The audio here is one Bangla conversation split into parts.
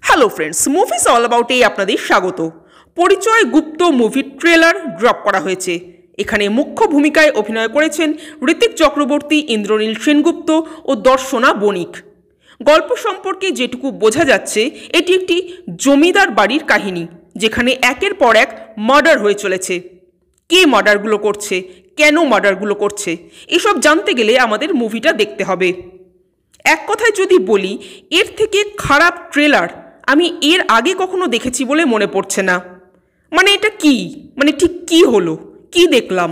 Hello friends, movies all about এই আপনাদের স্বাগত। পরিচয় গুপ্ত মুভির ট্রেলার ড্রপ করা হয়েছে। এখানে মুখ্য ভূমিকায় অভিনয় করেছেন ঋত্বিক চক্রবর্তী, ইন্দ্রনীল সেনগুপ্ত ও দর্শনা বণিক। গল্প সম্পর্কে যেটুকু বোঝা যাচ্ছে, এটি একটি জমিদার বাড়ির কাহিনী, যেখানে একের পর এক মার্ডার হয়ে চলেছে। কে মার্ডারগুলো করছে, কেন মার্ডারগুলো করছে, এসব জানতে গেলে আমাদের মুভিটা দেখতে হবে। এক কথায় যদি বলি, এর থেকে খারাপ ট্রেলার আমি এর আগে কখনো দেখেছি বলে মনে পড়ছে না। মানে এটা কি, মানে ঠিক কি হলো, কি দেখলাম?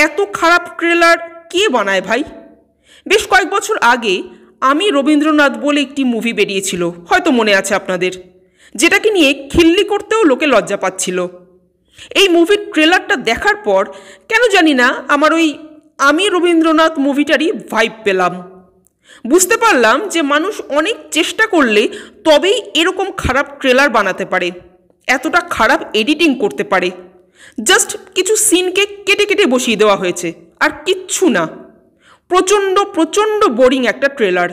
এত খারাপ ট্রেলার কে বানায় ভাই? বেশ কয়েক বছর আগে আমি রবীন্দ্রনাথ বলে একটি মুভি বেরিয়েছিল, হয়তো মনে আছে আপনাদের, যেটাকে নিয়ে খিল্লি করতেও লোকে লজ্জা পাচ্ছিল। এই মুভির ট্রেলারটা দেখার পর কেন জানি না আমার ওই আমি রবীন্দ্রনাথ মুভিটারই ভাইব পেলাম। বুঝতে পারলাম যে মানুষ অনেক চেষ্টা করলে তবেই এরকম খারাপ ট্রেলার বানাতে পারে, এতটা খারাপ এডিটিং করতে পারে। জাস্ট কিছু সিনকে কেটে কেটে বসিয়ে দেওয়া হয়েছে, আর কিচ্ছু না। প্রচণ্ড প্রচণ্ড বোরিং একটা ট্রেলার।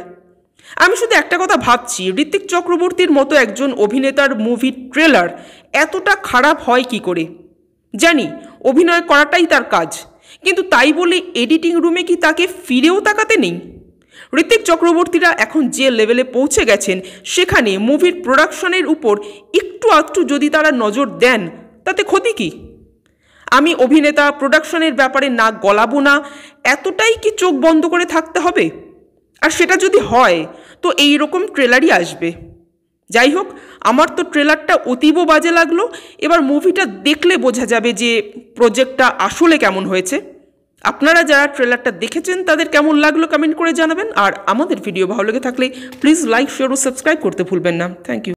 আমি শুধু একটা কথা ভাবছি, ঋত্বিক চক্রবর্তীর মতো একজন অভিনেতার মুভির ট্রেলার এতটা খারাপ হয় কি করে? জানি অভিনয় করাটাই তার কাজ, কিন্তু তাই বলে এডিটিং রুমে কি তাকে ফিরেও তাকাতে নেই? ঋত্বিক চক্রবর্তীরা এখন যে লেভেলে পৌঁছে গেছেন, সেখানে মুভির প্রোডাকশনের উপর একটু আধটু যদি তারা নজর দেন, তাতে ক্ষতি কি? আমি অভিনেতা, প্রোডাকশনের ব্যাপারে নাক গলাবো না, এতটাই কি চোখ বন্ধ করে থাকতে হবে? আর সেটা যদি হয় তো এই রকম ট্রেলারই আসবে। যাই হোক, আমার তো ট্রেলারটা অতীব বাজে লাগলো। এবার মুভিটা দেখলে বোঝা যাবে যে প্রজেক্টটা আসলে কেমন হয়েছে। আপনারা যারা ট্রেলারটা দেখেছেন তাদের কেমন লাগলো কমেন্ট করে জানাবেন। আর আমাদের ভিডিও ভালো লেগে থাকলে প্লিজ লাইক, শেয়ার ও সাবস্ক্রাইব করতে ভুলবেন না। Thank you.